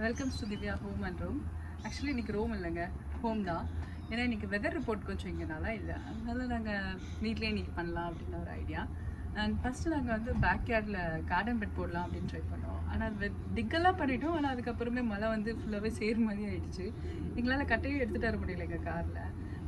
Welcomes to Divya home and room. Actually இன்றைக்கி room இல்லைங்க, home தான். ஏன்னா இன்றைக்கி வெதர் ரிப்போர்ட் கொஞ்சம் இங்கே நல்லா இல்லை, அதனால் நாங்கள் வீட்லேயே இன்றைக்கி பண்ணலாம் அப்படின்னு ஒரு ஐடியா. அண்ட் ஃபஸ்ட்டு நாங்கள் வந்து பேக்யார்டில் கார்டன் பெட் போடலாம் அப்படின்னு ட்ரை பண்ணோம். ஆனால் அது டிக்கெல்லாம் பண்ணிட்டோம். ஆனால் அதுக்கப்புறமே மழை வந்து ஃபுல்லாகவே சேர் மாதிரி ஆகிடுச்சு. எங்களால் கட்டையும் எடுத்துகிட்டு வர முடியல எங்கள் காரில்.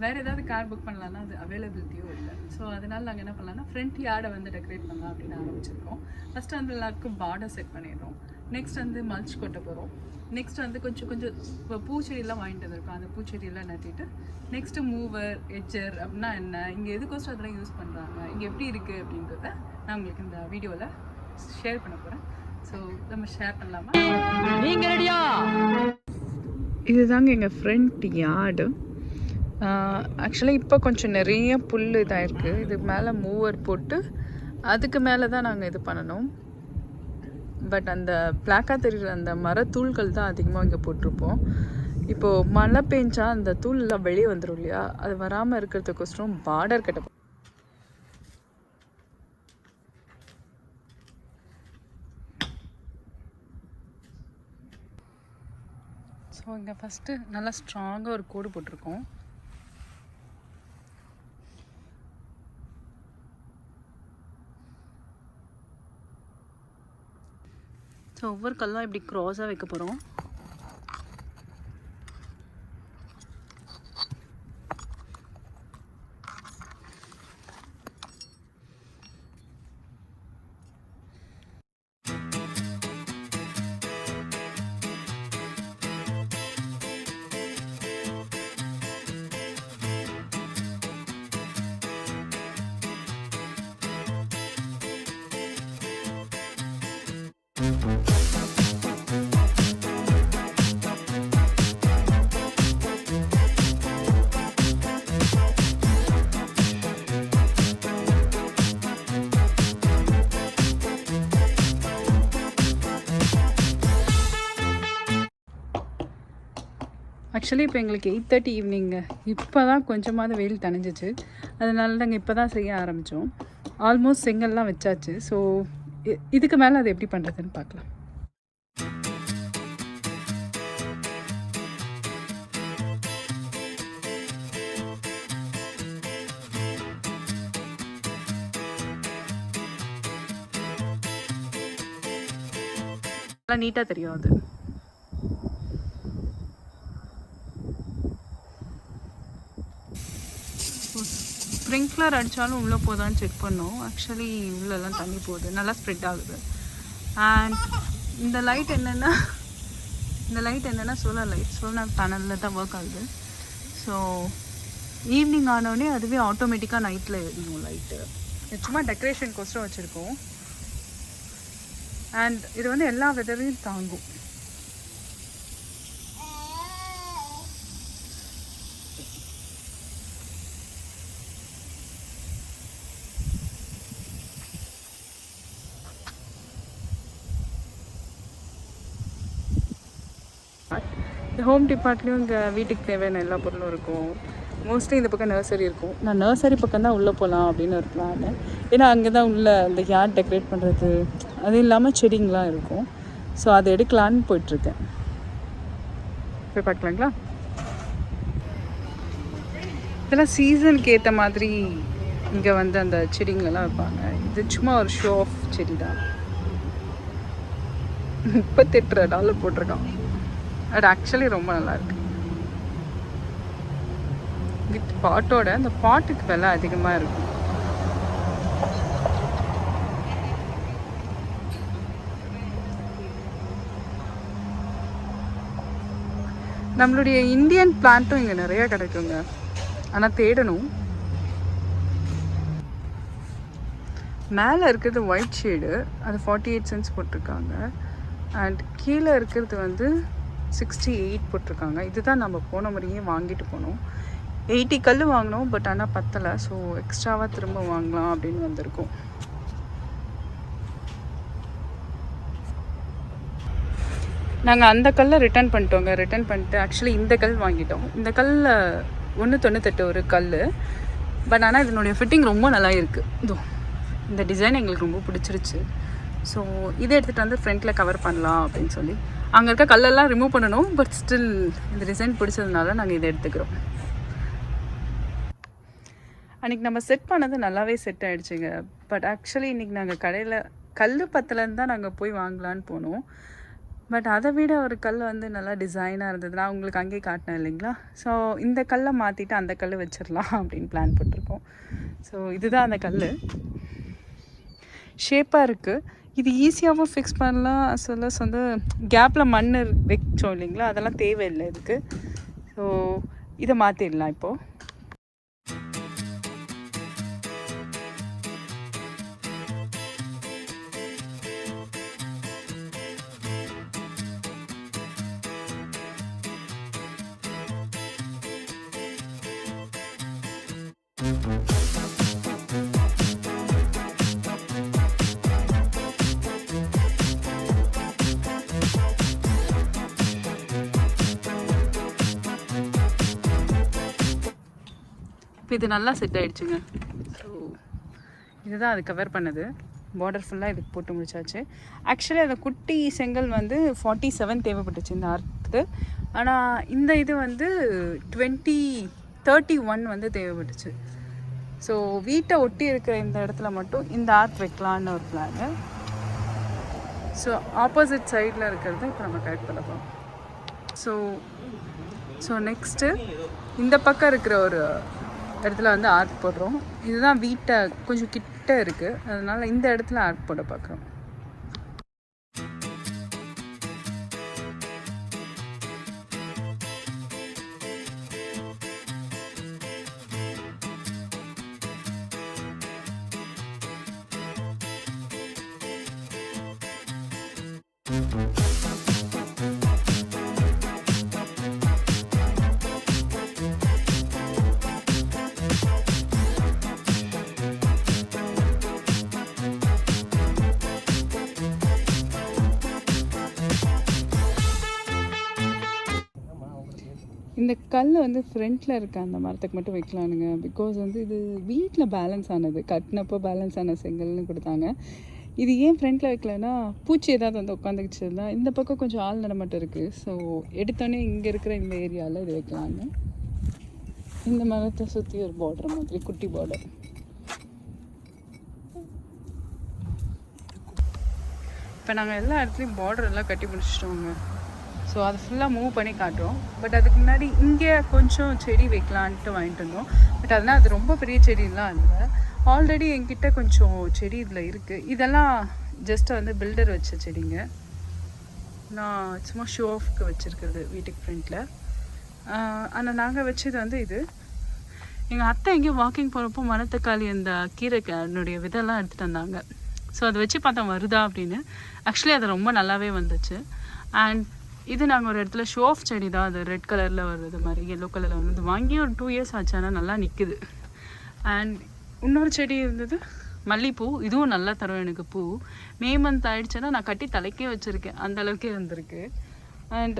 வேறு ஏதாவது கார் புக் பண்ணலான்னா அது அவைலபிலிட்டியும் இல்லை. ஸோ அதனால் நாங்கள் என்ன பண்ணலாம்னா ஃப்ரண்ட் யார்டை வந்து டெக்கரேட் பண்ணலாம் அப்படின்னு ஆரம்பிச்சிருக்கோம். ஃபஸ்ட்டு வந்து எல்லாருக்கும் பார்டர் செட் பண்ணிடுறோம். நெக்ஸ்ட் வந்து மல்ச் கொட்ட போகிறோம். நெக்ஸ்ட் வந்து கொஞ்சம் இப்போ பூச்செடியெல்லாம் வாங்கிட்டு வந்திருக்கோம். அந்த பூச்செடியெல்லாம் நட்டிட்டு நெக்ஸ்ட்டு மூவர் எட்ஜர் அப்படின்னா என்ன, இங்கே எதுக்கோசம் அதெல்லாம் யூஸ் பண்ணுறாங்க, இங்கே எப்படி இருக்குது அப்படின்றத நான் உங்களுக்கு இந்த வீடியோவில் ஷேர் பண்ண போகிறேன். ஸோ நம்ம ஷேர் பண்ணலாமா? நீங்கள் ரெடியா? இதுதாங்க எங்கள் ஃப்ரண்ட் யார்டு. ஆக்சுவலாக இப்போ கொஞ்சம் நிறைய புல் இதாக இருக்குது. இதுக்கு மேலே மூவர் போட்டு அதுக்கு மேலே தான் நாங்கள் இது பண்ணணும். பட் அந்த பிளாக்காக தெரிகிற அந்த மரத்தூள்கள் தான் அதிகமாக இங்கே போட்டிருப்போம். இப்போது மழை பெஞ்சா அந்த தூள்லாம் வெளியே வந்துடும் இல்லையா, அது வராமல் இருக்கிறதுக்கோசரம் பார்டர் கட்ட. ஸோ இங்கே ஃபஸ்ட்டு நல்லா ஸ்ட்ராங்காக ஒரு கோடு போட்டிருக்கோம். ஸோ ஒவ்வொரு கல்லாம் இப்படி க்ராஸாக வைக்க போகிறோம். ஆக்சுவலி இப்போ எங்களுக்கு 8:30 ஈவினிங்க. இப்போ தான் கொஞ்சமாவது வெயில் தணிஞ்சிச்சு. அதனால நாங்கள் இப்போ தான் செய்ய ஆரம்பித்தோம். ஆல்மோஸ்ட் செங்கல்லாம் வச்சாச்சு. ஸோ இதுக்கு மேலே அது எப்படி பண்ணுறதுன்னு பார்க்கலாம். நல்லா நீட்டாக தெரியும் அது. ஸ்ப்ரிங்க்லர் அடித்தாலும் உள்ளே போதான்னு செக் பண்ணோம். ஆக்சுவலி உள்ளெல்லாம் தண்ணி போகுது, நல்லா ஸ்ப்ரெட் ஆகுது. அண்ட் இந்த லைட் என்னென்னா சோலார் லைட், சோலார் பேனலில் தான் ஒர்க் ஆகுது. ஸோ ஈவினிங் ஆனோடனே அதுவே ஆட்டோமேட்டிக்காக நைட்டில் எரியும் லைட்டு. சும்மா டெக்கரேஷனுக்கோசரம் வச்சுருக்கோம். அண்ட் இது வந்து எல்லா வெதரையும் தாங்கும். இந்த ஹோம் டிபார்ட்லேயும் இங்கே வீட்டுக்கு தேவையான எல்லா பொருளும் இருக்கும். மோஸ்ட்லி இந்த பக்கம் நர்சரி இருக்கும். நான் நர்சரி பக்கம் தான் உள்ளே போகலாம் அப்படின்னு ஒரு பிளான். ஏன்னா அங்கே தான் உள்ள இந்த யார்ட் டெக்கரேட் பண்ணுறது, அது இல்லாமல் செடிங்கெலாம் இருக்கும். ஸோ அதை எடுக்கலான்னு போயிட்டுருக்கேன். போய் பார்க்கலாங்களா? இதெல்லாம் சீசனுக்கு ஏற்ற மாதிரி இங்கே வந்து அந்த செடிங்களெல்லாம் வைப்பாங்க. இது சும்மா ஒரு ஷோ ஆஃப் செடி தான். $38 போட்டிருக்கான். அது ஆக்சுவலி ரொம்ப நல்லாயிருக்கு. வித் பாட்டோட அந்த பாட்டுக்கு விலை அதிகமாக இருக்கும். நம்மளுடைய இந்தியன் பிளான்ட்டும் இங்கே நிறைய கிடைக்குங்க, ஆனால் தேடணும். மேலே இருக்கிறது ஒயிட் ஷேடு, அது 48 cents போட்டிருக்காங்க. அண்ட் கீழே இருக்கிறது வந்து 68 போட்டிருக்காங்க. இதுதான் நம்ம போன முறையே வாங்கிட்டு போனோம். 80 கல் வாங்கினோம், பட் ஆனால் பத்தலை. ஸோ எக்ஸ்ட்ராவாக திரும்ப வாங்கலாம் அப்படின்னு வந்திருக்கோம். நாங்கள் அந்த கல்லை ரிட்டர்ன் பண்ணிட்டு ஆக்சுவலி இந்த கல் வாங்கிட்டோம். இந்த கல்லில் 198 ஒரு கல். பட் ஆனால் இதனுடைய ஃபிட்டிங் ரொம்ப நல்லா இருக்குது. இதோ இந்த டிசைன் எங்களுக்கு ரொம்ப பிடிச்சிருச்சு. ஸோ இதை எடுத்துகிட்டு வந்து ஃப்ரண்ட்டில் கவர் பண்ணலாம் அப்படின்னு சொல்லி அங்கே இருக்க கல்லெல்லாம் ரிமூவ் பண்ணணும். பட் ஸ்டில் இந்த டிசைன் பிடிச்சதுனால நாங்கள் இதை எடுத்துக்கிறோம். அன்றைக்கி நம்ம செட் பண்ணது நல்லாவே செட் ஆகிடுச்சிங்க. பட் ஆக்சுவலி இன்றைக்கி நாங்கள் கடையில் கல் பத்தலன்னு தான் நாங்கள் போய் வாங்கலான்னு போனோம். பட் அதை விட ஒரு கல் வந்து நல்லா டிசைனாக இருந்தது. நான் உங்களுக்கு அங்கேயே காட்டினேன் இல்லைங்களா? ஸோ இந்த கல்லை மாற்றிட்டு அந்த கல் வச்சிடலாம் அப்படின்னு பிளான் போட்டிருக்கோம். ஸோ இதுதான் அந்த கல். ஷேப்பாக இருக்குது. இது ஈஸியாகவும் ஃபிக்ஸ் பண்ணலாம். சொல்ல வந்து கேப்பில் மண் வைச்சோம் இல்லைங்களா, அதெல்லாம் தேவையில்லை இதுக்கு. ஸோ இதை மாற்றிடலாம் இப்போது. இப்போ இது நல்லா செட் ஆகிடுச்சுங்க. ஸோ இதுதான் அது கவர் பண்ணது. பார்டர் ஃபுல்லாக இதுக்கு போட்டு முடிச்சாச்சு. ஆக்சுவலி அந்த குட்டி செங்கல் வந்து 47 தேவைப்பட்டுச்சு இந்த ஆர்க்கு. ஆனால் இந்த இது வந்து 31 வந்து தேவைப்பட்டுச்சு. ஸோ வீட்டை ஒட்டி இருக்கிற இந்த இடத்துல மட்டும் இந்த ஆர்க் வைக்கலான்னு ஒரு பிளானு. ஸோ ஆப்போசிட் சைடில் இருக்கிறது இப்போ நம்ம கரெக்ட் பண்ண போகிறோம். ஸோ நெக்ஸ்ட்டு இந்த பக்கம் இருக்கிற ஒரு இடத்துல வந்து ஆர்க் போடுறோம். இதுதான் வீட்டை கொஞ்சம் கிட்ட இருக்குது, அதனால் இந்த இடத்துல ஆர்க் போட பார்க்குறோம். இந்த கல் வந்து ஃப்ரண்ட்டில் இருக்க அந்த மரத்துக்கு மட்டும் வைக்கலானுங்க. பிகாஸ் வந்து இது வீட்டில் பேலன்ஸ் ஆனது, கட்டினப்போ பேலன்ஸ் ஆன செங்கல்னு கொடுத்தாங்க. இது ஏன் ஃப்ரண்ட்டில் வைக்கலன்னா பூச்சி ஏதாவது வந்து உட்காந்துக்கிச்சுருந்தா. இந்த பக்கம் கொஞ்சம் ஆள் நடமாட்டம் இருக்குது. ஸோ எடுத்தோடனே இங்கே இருக்கிற இந்த ஏரியாவில் இது வைக்கலான்னு இந்த மரத்தை சுற்றி ஒரு பார்டர் மாதிரி குட்டி பார்டர். இப்போ நாங்கள் எல்லா இடத்துலையும் பார்டர் எல்லாம் கட்டி முடிச்சிட்டோங்க. ஸோ அது ஃபுல்லாக மூவ் பண்ணி காட்டுறோம். பட் அதுக்கு முன்னாடி இங்கே கொஞ்சம் செடி வைக்கலான்ட்டு வாங்கிட்டு வந்தோம். பட் அதனால் அது ரொம்ப பெரிய செடியெலாம் இல்லை. ஆல்ரெடி என்கிட்ட கொஞ்சம் செடி இதில் இருக்குது. இதெல்லாம் ஜஸ்ட்டு வந்து பில்டர் வச்ச செடிங்க. நான் சும்மா ஷோ ஆஃப்க்கு வச்சுருக்கிறது வீட்டுக்கு ஃப்ரண்ட்டில். ஆனால் நாங்கள் வச்சது வந்து இது. எங்கள் அத்தை எங்கேயும் வாக்கிங் போகிறப்போ மணத்தக்காளி அந்த கீரைக்காரனுடைய விதெல்லாம் எடுத்துகிட்டு வந்தாங்க. ஸோ அதை வச்சு பார்த்தா வருதா அப்படின்னு. ஆக்சுவலி அது ரொம்ப நல்லாவே வந்துச்சு. அண்ட் இது நாங்கள் ஒரு இடத்துல ஷோ ஆஃப் செடி தான், அது ரெட் கலரில் வருது மாதிரி எல்லோ கலரில் வந்து வாங்கி ஒரு 2 இயர்ஸ் ஆச்சு. ஆனால் நல்லா நிற்குது. அண்ட் இன்னொரு செடி இருந்தது மல்லிகைப்பூ. இதுவும் நல்லா தரும் எனக்கு பூ. மே மந்த் ஆகிடுச்சுன்னா நான் கட்டி தலைக்கே வச்சுருக்கேன், அந்த அளவுக்கே வந்திருக்கு. அண்ட்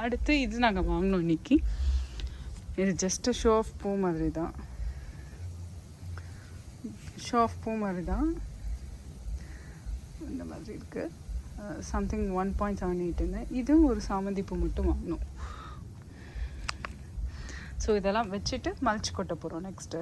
அடுத்து இது நாங்கள் வாங்கினோம் இன்றைக்கி. இது ஜஸ்ட்டு ஷோ ஆஃப் பூ மாதிரி தான். ஷோ ஆஃப் பூ மாதிரி தான் இந்த மாதிரி இருக்குது. சம்திங் 1.78. இதுவும் ஒரு சாமந்தி பூ மட்டும் வாங்கணும். ஸோ இதெல்லாம் வச்சுட்டு மல்ச் கொட்ட போகிறோம் நெக்ஸ்ட்டு.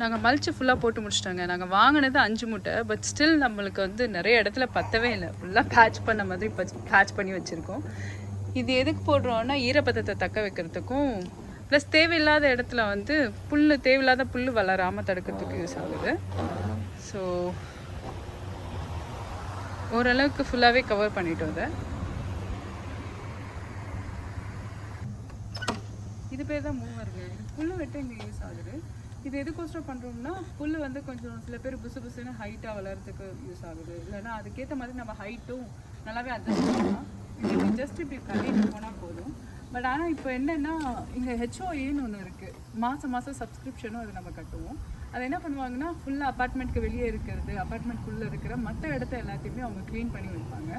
நாங்கள் மல்ச்சு ஃபுல்லாக போட்டு முடிச்சிட்டோங்க. நாங்கள் வாங்கினது 5 மூட்டை. பட் ஸ்டில் நம்மளுக்கு வந்து நிறைய இடத்துல பத்தவே இல்லை. ஃபுல்லாக பேட்ச் பண்ண மாதிரி பேட்ச் பண்ணி வச்சுருக்கோம். இது எதுக்கு போடுறோன்னா ஈரப்பதத்தை தக்க வைக்கிறதுக்கும், ப்ளஸ் தேவையில்லாத இடத்துல வந்து தேவையில்லாத புல் வளராமல் தடுக்கிறதுக்கு யூஸ் ஆகுது. ஸோ ஓரளவுக்கு ஃபுல்லாகவே கவர் பண்ணிட்டோம். அதை இது பேர் தான் மூவருங்க. புல் வெட்ட இங்கே யூஸ் ஆகுது. இது எதுக்கோசரம் பண்ணுறோம்னா புல் வந்து கொஞ்சம் சில பேர் புசு புசுன்னு ஹைட்டாக வளர்கிறதுக்கு யூஸ் ஆகுது. இல்லைன்னா அதுக்கேற்ற மாதிரி நம்ம ஹைட்டும் நல்லாவே அட்ஜஸ்ட் பண்ணலாம். இது ஜஸ்ட் இப்படி கட்டிட்டு போனால் போதும். பட் ஆனால் இப்போ என்னென்னா இங்கே ஹெச்ஓஏன்னு ஒன்று இருக்குது. மாதம் சப்ஸ்கிரிப்ஷனும் அது நம்ம கட்டுவோம். அது என்ன பண்ணுவாங்கன்னா ஃபுல்லாக அப்பார்ட்மெண்ட்டுக்கு வெளியே இருக்கிறது, அப்பார்ட்மெண்ட்குள்ளே இருக்கிற மற்ற இடத்த எல்லாத்தையுமே அவங்க க்ளீன் பண்ணி வைப்பாங்க.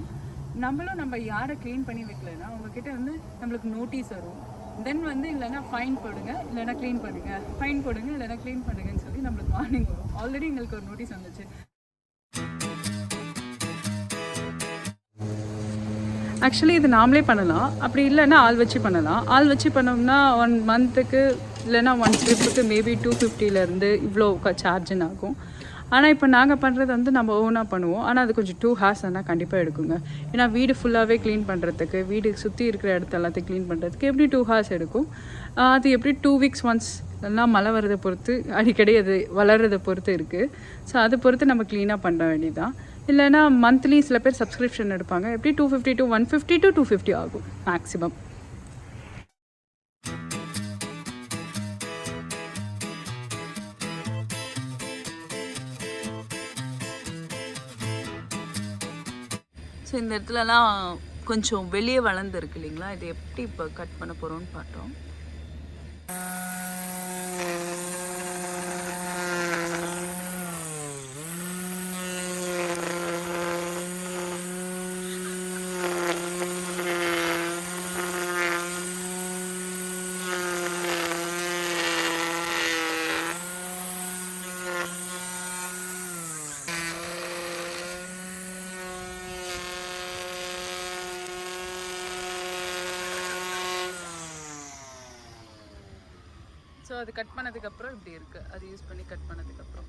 நம்ம யாரை க்ளீன் பண்ணி வைக்கலைன்னா அவங்கக்கிட்ட வந்து நம்மளுக்கு நோட்டீஸ் வரும். தென் வந்து இல்லைனா ஃபைன் போடுங்க இல்லைனா க்ளீன் பண்ணுங்கள், ஃபைன் போடுங்க இல்லைனா க்ளீன் பண்ணுங்கன்னு சொல்லி நம்மளுக்கு வார்னிங் வரும். ஆல்ரெடி எங்களுக்கு ஒரு நோட்டீஸ் வந்துச்சு. ஆக்சுவலி இது நாமளே பண்ணலாம், அப்படி இல்லைன்னா ஆள் வச்சு பண்ணலாம். ஆள் வச்சு பண்ணோம்னா 1 மந்த்துக்கு இல்லைன்னா 1 ட்ரிப்புக்கு மேபி 250லேருந்து இவ்வளோ சார்ஜுன்னு ஆகும். ஆனால் இப்போ நாங்கள் பண்ணுறது வந்து நம்ம ஓனாக பண்ணுவோம். ஆனால் அது கொஞ்சம் 2 ஹார்ஸ் ஆனால் கண்டிப்பாக எடுக்குங்க. ஏன்னா வீடு ஃபுல்லாகவே க்ளீன் பண்ணுறதுக்கு, வீடு சுற்றி இருக்கிற இடத்த எல்லாத்தையும் க்ளீன் பண்ணுறதுக்கு எப்படி 2 ஹார்ஸ் எடுக்கும். அது எப்படி 2 வீக்ஸ் ஒன்ஸ் இல்லைனா மழை வரதை பொறுத்து, அடிக்கடி அது வளர்கிறத பொறுத்து இருக்குது. ஸோ அதை பொறுத்து நம்ம க்ளீனாக பண்ண வேண்டியதான். இல்லைனா மந்த்லி சில பேர் சப்ஸ்கிரிப்ஷன் எடுப்பாங்க. எப்படி 250 to 150 to 250 ஆகும் மேக்ஸிமம். ஸோ இந்த இடத்துலலாம் கொஞ்சம் வெளியே வளர்ந்துருக்கு இல்லைங்களா, இது எப்படி இப்போ கட் பண்ண போகிறோன்னு பார்த்தோம். ஸோ அது கட் பண்ணதுக்கப்புறம் இப்படி இருக்குது, அது யூஸ் பண்ணி கட் பண்ணதுக்கப்புறம்.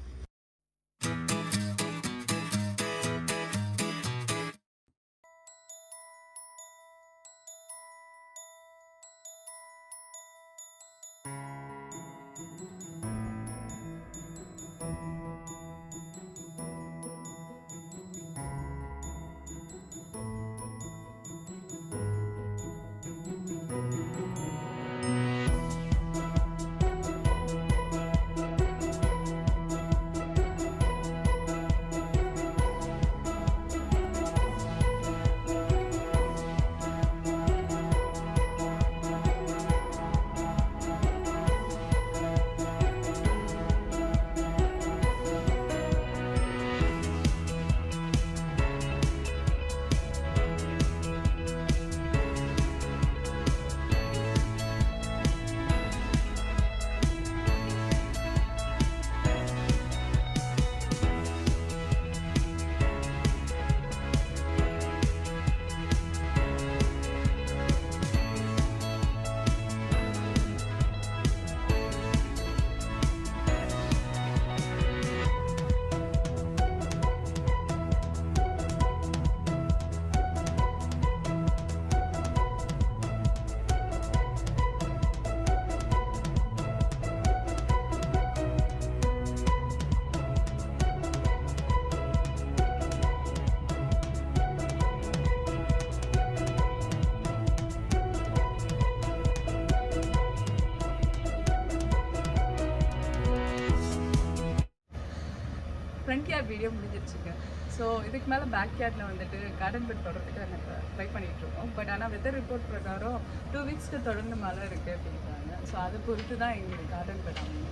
ஃப்ரண்ட் யார்ட் வீடியோ முடிஞ்சிருச்சுங்க. ஸோ இதுக்கு மேலே பேக் யார்டில் வந்துட்டு கார்டன் பெட் தொடர்றதுக்கு நாங்கள் ட்ரை பண்ணிகிட்ருக்கோம். பட் ஆனால் வெதர் ரிப்போர்ட் பிரகாரம் 2 வீக்ஸ்க்கு தொடர்ந்து மழை இருக்குது அப்படின்றாங்க. ஸோ அதை பொறுத்து தான் எங்களுக்கு கார்டன் பெட் ஆகும்.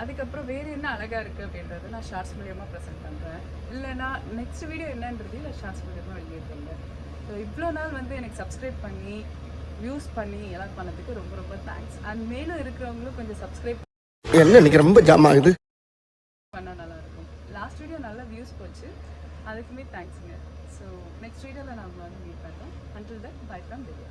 அதுக்கப்புறம் வேறு என்ன அழகாக இருக்குது அப்படின்றத நான் ஷார்ட்ஸ் மூலியமாக ப்ரெசென்ட் பண்ணுறேன். இல்லைனா நெக்ஸ்ட் வீடியோ என்னன்றது நான் ஷார்ட்ஸ் மூலியமாக வெளியிடுறேங்க. ஸோ இவ்வளோ நாள் வந்து எனக்கு சப்ஸ்கிரைப் பண்ணி வியூஸ் பண்ணி எல்லாம் பண்ணதுக்கு ரொம்ப ரொம்ப தேங்க்ஸ். அண்ட் மேலும் இருக்கிறவங்களும் கொஞ்சம் சப்ஸ்கிரைப் என்ன இன்னைக்கு ரொம்ப ஜாம் ஆகுது பண்ணால் நல்லாயிருக்கும். லாஸ்ட் வீடியோ நல்ல வியூஸ் போச்சு, அதுக்குமே தேங்க்ஸுங்க. ஸோ நெக்ஸ்ட் வீடியோவில் நான் வந்து மீட் பண்ணுறோம். Until that by from Divya.